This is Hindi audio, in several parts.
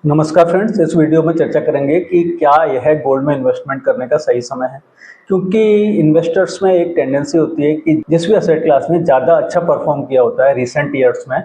नमस्कार फ्रेंड्स, इस वीडियो में चर्चा करेंगे कि क्या यह गोल्ड में इन्वेस्टमेंट करने का सही समय है। क्योंकि इन्वेस्टर्स में एक टेंडेंसी होती है कि जिस भी एसेट क्लास ने ज़्यादा अच्छा परफॉर्म किया होता है रिसेंट ईयर्स में,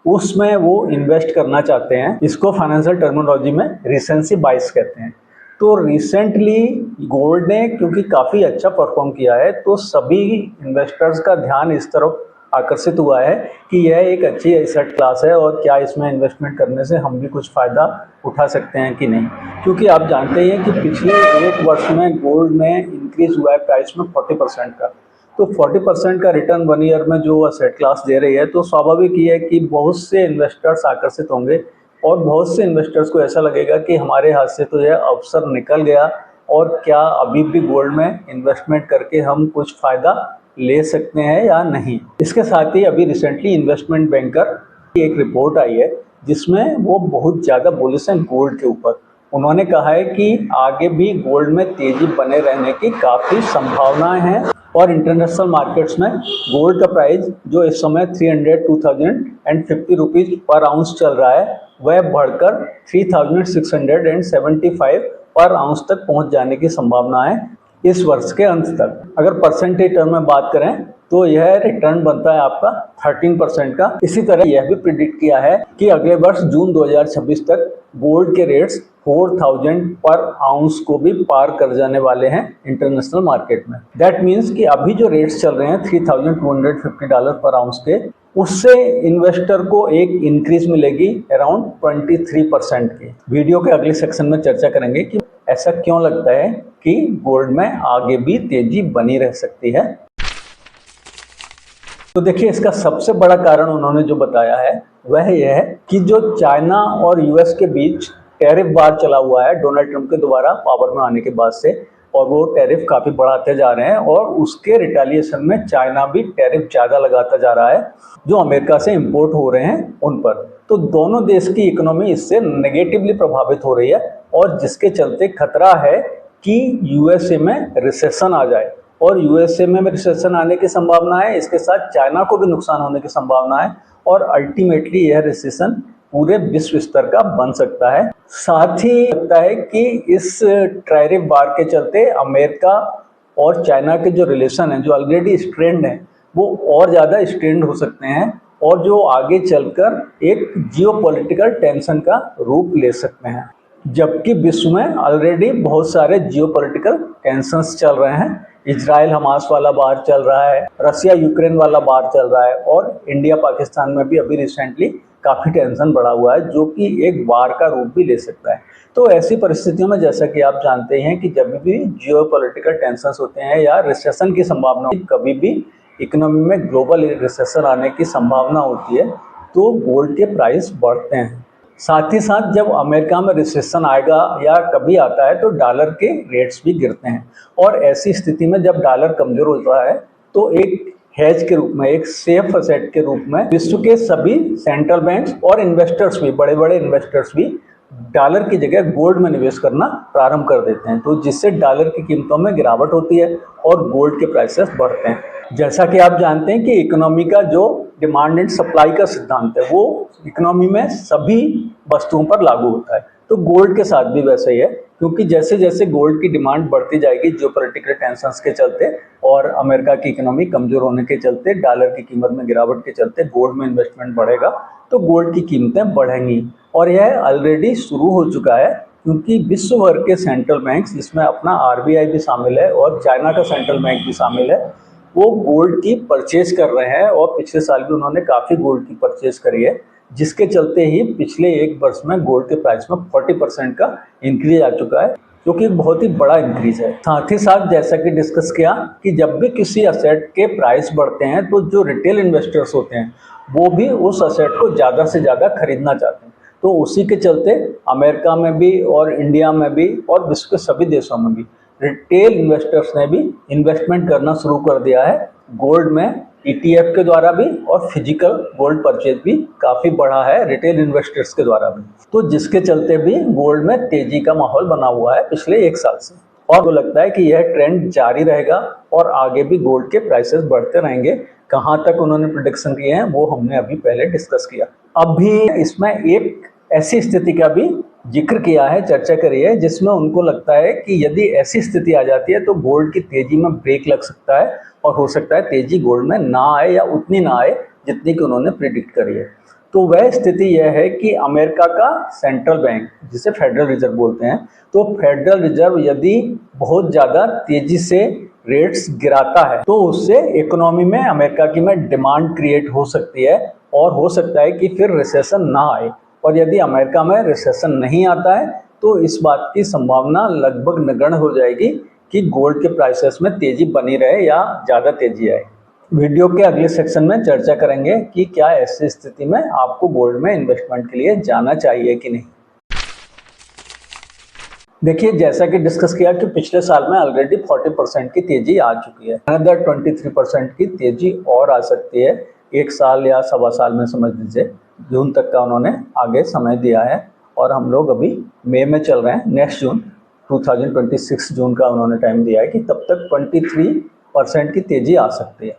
उसमें वो इन्वेस्ट करना चाहते हैं। इसको फाइनेंशियल टर्मिनोलॉजी में रिसेंसी बायस कहते हैं। तो रिसेंटली गोल्ड ने क्योंकि काफ़ी अच्छा परफॉर्म किया है, तो सभी इन्वेस्टर्स का ध्यान इस तरफ आकर्षित हुआ है कि यह एक अच्छी एसेट क्लास है और क्या इसमें इन्वेस्टमेंट करने से हम भी कुछ फ़ायदा उठा सकते हैं कि नहीं। क्योंकि आप जानते ही हैं कि पिछले एक वर्ष में गोल्ड में इंक्रीज हुआ है प्राइस में 40% का। तो 40% का रिटर्न 1 ईयर में जो एसेट क्लास दे रही है, तो स्वाभाविक ही है कि बहुत से इन्वेस्टर्स आकर्षित होंगे और बहुत से इन्वेस्टर्स को ऐसा लगेगा कि हमारे हाथ से तो यह अवसर निकल गया और क्या अभी भी गोल्ड में इन्वेस्टमेंट करके हम कुछ फ़ायदा ले सकते हैं या नहीं। इसके साथ ही अभी रिसेंटली इन्वेस्टमेंट बैंकर की एक रिपोर्ट आई है जिसमें वो बहुत ज़्यादा बुलिश हैं गोल्ड के ऊपर। उन्होंने कहा है कि आगे भी गोल्ड में तेज़ी बने रहने की काफ़ी संभावनाएं हैं और इंटरनेशनल मार्केट्स में गोल्ड का प्राइस जो इस समय 300-2050 रुपीज़ पर आउंस चल रहा है, वह बढ़कर 3675 पर आउंस तक पहुंच जाने की संभावना है इस वर्ष के अंत तक। अगर परसेंटेज टर्म में बात करें तो यह रिटर्न बनता है आपका 13% का। इसी तरह यह भी प्रिडिक्ट किया है कि अगले वर्ष जून 2026 तक गोल्ड के रेट्स 4000 पर आउंस को भी पार कर जाने वाले हैं इंटरनेशनल मार्केट में। दैट मीन्स कि अभी जो रेट्स चल रहे हैं $3250 पर आउंस के, उससे इन्वेस्टर को एक इंक्रीज मिलेगी अराउंड 23% की। वीडियो के अगले सेक्शन में चर्चा करेंगे कि ऐसा क्यों लगता है कि गोल्ड में आगे भी तेजी बनी रह सकती है। तो देखिए, इसका सबसे बड़ा कारण उन्होंने जो बताया है वह यह है कि जो चाइना और यूएस के बीच टैरिफ वार चला हुआ है डोनाल्ड ट्रंप के द्वारा पावर में आने के बाद से, और वो टैरिफ काफ़ी बढ़ाते जा रहे हैं और उसके रिटेलिएशन में चाइना भी टैरिफ ज़्यादा लगाता जा रहा है जो अमेरिका से इंपोर्ट हो रहे हैं उन पर। तो दोनों देश की इकोनॉमी इससे नेगेटिवली प्रभावित हो रही है और जिसके चलते खतरा है कि यूएसए में रिसेशन आ जाए। और यूएसए में रिसेशन आने की संभावना है, इसके साथ चाइना को भी नुकसान होने की संभावना है और अल्टीमेटली यह रिसेशन पूरे विश्व स्तर का बन सकता है। साथ ही लगता है कि इस टैरिफ वार के चलते अमेरिका और चाइना के जो रिलेशन है, जो ऑलरेडी स्ट्रेंड है, वो और ज़्यादा स्ट्रेंड हो सकते हैं और जो आगे चलकर एक जियोपॉलिटिकल टेंशन का रूप ले सकते हैं। जबकि विश्व में ऑलरेडी बहुत सारे जियोपॉलिटिकल टेंशंस चल रहे हैं। इजराइल हमास वाला वार चल रहा है, रसिया यूक्रेन वाला वार चल रहा है और इंडिया पाकिस्तान में भी अभी रिसेंटली काफ़ी टेंशन बढ़ा हुआ है जो कि एक वार का रूप भी ले सकता है। तो ऐसी परिस्थितियों में जैसा कि आप जानते हैं कि जब भी जियोपॉलिटिकल टेंशंस होते हैं या रिसेशन की संभावना, कभी भी इकोनॉमी में ग्लोबल रिसेशन आने की संभावना होती है, तो गोल्ड के प्राइस बढ़ते हैं। साथ ही साथ जब अमेरिका में रिसेशन आएगा या कभी आता है तो डॉलर के रेट्स भी गिरते हैं और ऐसी स्थिति में जब डॉलर कमज़ोर होता है तो एक हेज के रूप में, एक सेफ असेट के रूप में विश्व के सभी सेंट्रल बैंक्स और इन्वेस्टर्स भी, बड़े बड़े इन्वेस्टर्स भी डॉलर की जगह गोल्ड में निवेश करना प्रारंभ कर देते हैं। तो जिससे डॉलर की कीमतों में गिरावट होती है और गोल्ड के प्राइसेस बढ़ते हैं। जैसा कि आप जानते हैं कि इकोनॉमी का जो डिमांड एंड सप्लाई का सिद्धांत है वो इकोनॉमी में सभी वस्तुओं पर लागू होता है, तो गोल्ड के साथ भी वैसा ही है। क्योंकि जैसे जैसे गोल्ड की डिमांड बढ़ती जाएगी जियोपॉलिटिकल टेंशंस के चलते और अमेरिका की इकोनॉमी कमजोर होने के चलते, डॉलर की कीमत में गिरावट के चलते गोल्ड में इन्वेस्टमेंट बढ़ेगा तो गोल्ड की कीमतें बढ़ेंगी। और यह ऑलरेडी शुरू हो चुका है क्योंकि विश्व भर के सेंट्रल बैंक्स, जिसमें अपना आरबीआई भी शामिल है और चाइना का सेंट्रल बैंक भी शामिल है, वो गोल्ड की परचेज कर रहे हैं और पिछले साल भी उन्होंने काफ़ी गोल्ड की परचेज करी है, जिसके चलते ही पिछले एक वर्ष में गोल्ड के प्राइस में 40% का इंक्रीज आ चुका है, जो कि बहुत ही बड़ा इंक्रीज है। साथ ही साथ जैसा कि डिस्कस किया कि जब भी किसी असेट के प्राइस बढ़ते हैं तो जो रिटेल इन्वेस्टर्स होते हैं वो भी उस असेट को ज़्यादा से ज़्यादा खरीदना चाहते हैं। तो उसी के चलते अमेरिका में भी और इंडिया में भी और विश्व के सभी देशों में भी रिटेल इन्वेस्टर्स ने भी इन्वेस्टमेंट करना शुरू कर दिया है गोल्ड में, ईटीएफ के द्वारा भी और फिजिकल गोल्ड परचेज भी काफ़ी बढ़ा है रिटेल इन्वेस्टर्स के द्वारा भी। तो जिसके चलते भी गोल्ड में तेजी का माहौल बना हुआ है पिछले एक साल से और वो लगता है कि यह ट्रेंड जारी रहेगा और आगे भी गोल्ड के प्राइसेस बढ़ते रहेंगे। कहाँ तक उन्होंने प्रेडिक्शन किए हैं वो हमने अभी पहले डिस्कस किया। अब भी इसमें एक ऐसी स्थिति का भी जिक्र किया है, चर्चा करी है, जिसमें उनको लगता है कि यदि ऐसी स्थिति आ जाती है तो गोल्ड की तेजी में ब्रेक लग सकता है और हो सकता है तेजी गोल्ड में ना आए या उतनी ना आए जितनी कि उन्होंने प्रिडिक्ट करी है। तो वह स्थिति यह है कि अमेरिका का सेंट्रल बैंक, जिसे फेडरल रिजर्व बोलते हैं, तो फेडरल रिजर्व यदि बहुत ज़्यादा तेजी से रेट्स गिराता है तो उससे इकोनॉमी में, अमेरिका की में डिमांड क्रिएट हो सकती है और हो सकता है कि फिर रिसेशन ना आए। और यदि अमेरिका में रिसेशन नहीं आता है तो इस बात की संभावना लगभग नगण्य हो जाएगी कि गोल्ड के प्राइसेस में तेजी बनी रहे या ज़्यादा तेजी आए। वीडियो के अगले सेक्शन में चर्चा करेंगे कि क्या ऐसी स्थिति में आपको गोल्ड में इन्वेस्टमेंट के लिए जाना चाहिए कि नहीं। देखिए, जैसा कि डिस्कस किया कि पिछले साल में ऑलरेडी 40% की तेजी आ चुकी है, अनदर 23% की तेजी और आ सकती है, एक साल या सवा साल में समझ लीजिए। जून तक का उन्होंने आगे समय दिया है और हम लोग अभी मई में चल रहे हैं। नेक्स्ट जून 2026 जून का उन्होंने टाइम दिया है कि तब तक 23% की तेजी आ सकती है।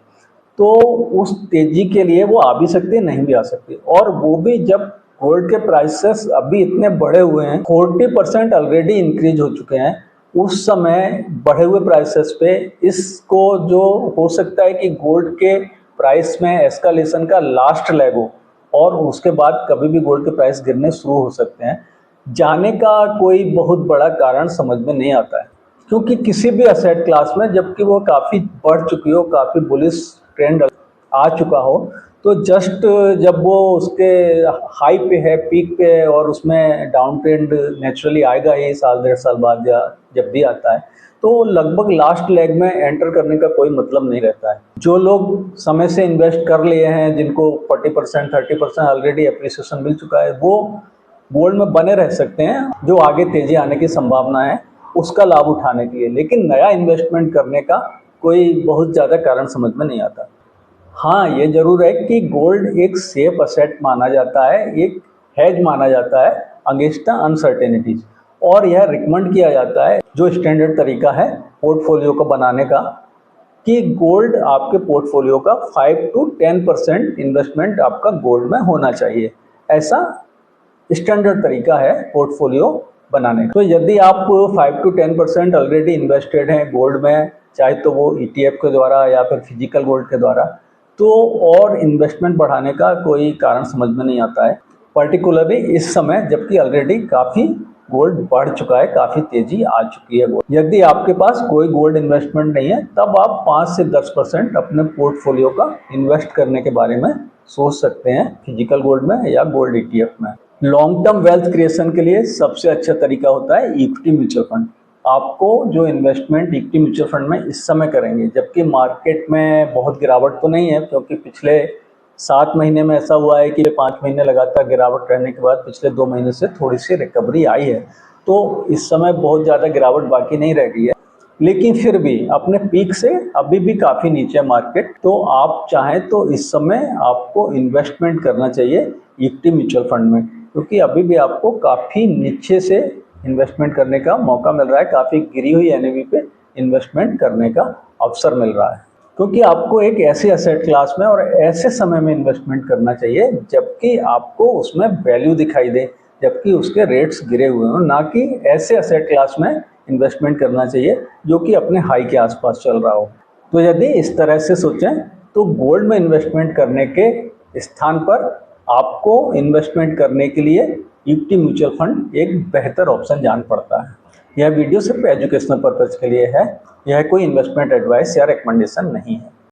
तो उस तेजी के लिए वो आ भी सकती है, नहीं भी आ सकती, और वो भी जब गोल्ड के प्राइसेस अभी इतने बढ़े हुए हैं, 40% ऑलरेडी इंक्रीज हो चुके हैं। उस समय बढ़े हुए प्राइसेस पे इसको जो हो सकता है कि गोल्ड के प्राइस में एस्कालेशन का लास्ट लेग हो और उसके बाद कभी भी गोल्ड के प्राइस गिरने शुरू हो सकते हैं, जाने का कोई बहुत बड़ा कारण समझ में नहीं आता है। क्योंकि किसी भी असेट क्लास में जबकि वो काफ़ी बढ़ चुकी हो, काफ़ी बुलिश ट्रेंड आ चुका हो, तो जस्ट जब वो उसके हाई पे है, पीक पे है और उसमें डाउन ट्रेंड नेचुरली आएगा ही साल डेढ़ साल बाद या जब भी आता है, तो लगभग लास्ट लेग में एंटर करने का कोई मतलब नहीं रहता है। जो लोग समय से इन्वेस्ट कर लिए हैं, जिनको 40% 30% ऑलरेडी एप्रिसिएशन मिल चुका है, वो गोल्ड में बने रह सकते हैं, जो आगे तेजी आने की संभावना है उसका लाभ उठाने के लिए। लेकिन नया इन्वेस्टमेंट करने का कोई बहुत ज़्यादा कारण समझ में नहीं आता। हाँ, ये जरूर है कि गोल्ड एक सेफ असेट माना जाता है, एक हेज माना जाता है अगेंस्ट द अनसर्टेनिटीज, और यह रिकमेंड किया जाता है, जो स्टैंडर्ड तरीका है पोर्टफोलियो को बनाने का, कि गोल्ड आपके पोर्टफोलियो का 5 to 10% इन्वेस्टमेंट आपका गोल्ड में होना चाहिए। ऐसा स्टैंडर्ड तरीका है पोर्टफोलियो बनाने का। तो यदि आप 5 to 10% ऑलरेडी इन्वेस्टेड हैं गोल्ड में, चाहे तो वो ETF के द्वारा या फिर फिजिकल गोल्ड के द्वारा, तो और इन्वेस्टमेंट बढ़ाने का कोई कारण समझ में नहीं आता है, पर्टिकुलरली इस समय जबकि ऑलरेडी काफ़ी गोल्ड बढ़ चुका है, काफ़ी तेजी आ चुकी है गोल्ड। यदि आपके पास कोई गोल्ड इन्वेस्टमेंट नहीं है, तब आप 5 से 10% अपने पोर्टफोलियो का इन्वेस्ट करने के बारे में सोच सकते हैं, फिजिकल गोल्ड में या गोल्ड ETF में। लॉन्ग टर्म वेल्थ क्रिएशन के लिए सबसे अच्छा तरीका होता है इक्विटी म्यूचुअल फंड। आपको जो इन्वेस्टमेंट इक्विटी म्यूचुअल फंड में इस समय करेंगे, जबकि मार्केट में बहुत गिरावट तो नहीं है, क्योंकि पिछले 7 महीने में ऐसा हुआ है कि 5 महीने लगातार गिरावट रहने के बाद पिछले 2 महीने से थोड़ी सी रिकवरी आई है, तो इस समय बहुत ज़्यादा गिरावट बाकी नहीं रह गई है। लेकिन फिर भी अपने पीक से अभी भी काफ़ी नीचे है मार्केट, तो आप चाहें तो इस समय आपको इन्वेस्टमेंट करना चाहिए इक्विटी म्यूचुअल फंड में, क्योंकि अभी भी आपको काफ़ी नीचे से इन्वेस्टमेंट करने का मौका मिल रहा है, काफ़ी गिरी हुई NAV पे इन्वेस्टमेंट करने का अवसर मिल रहा है। क्योंकि आपको एक ऐसे एसेट क्लास में और ऐसे समय में इन्वेस्टमेंट करना चाहिए जबकि आपको उसमें वैल्यू दिखाई दे, जबकि उसके रेट्स गिरे हुए हों, ना कि ऐसे एसेट क्लास में इन्वेस्टमेंट करना चाहिए जो कि अपने हाई के आसपास चल रहा हो। तो यदि इस तरह से सोचें तो गोल्ड में इन्वेस्टमेंट करने के स्थान पर आपको इन्वेस्टमेंट करने के लिए इक्विटी म्यूचुअल फंड एक बेहतर ऑप्शन जान पड़ता है। यह वीडियो सिर्फ एजुकेशनल पर्पज के लिए है, यह कोई इन्वेस्टमेंट एडवाइस या रिकमेंडेशन नहीं है।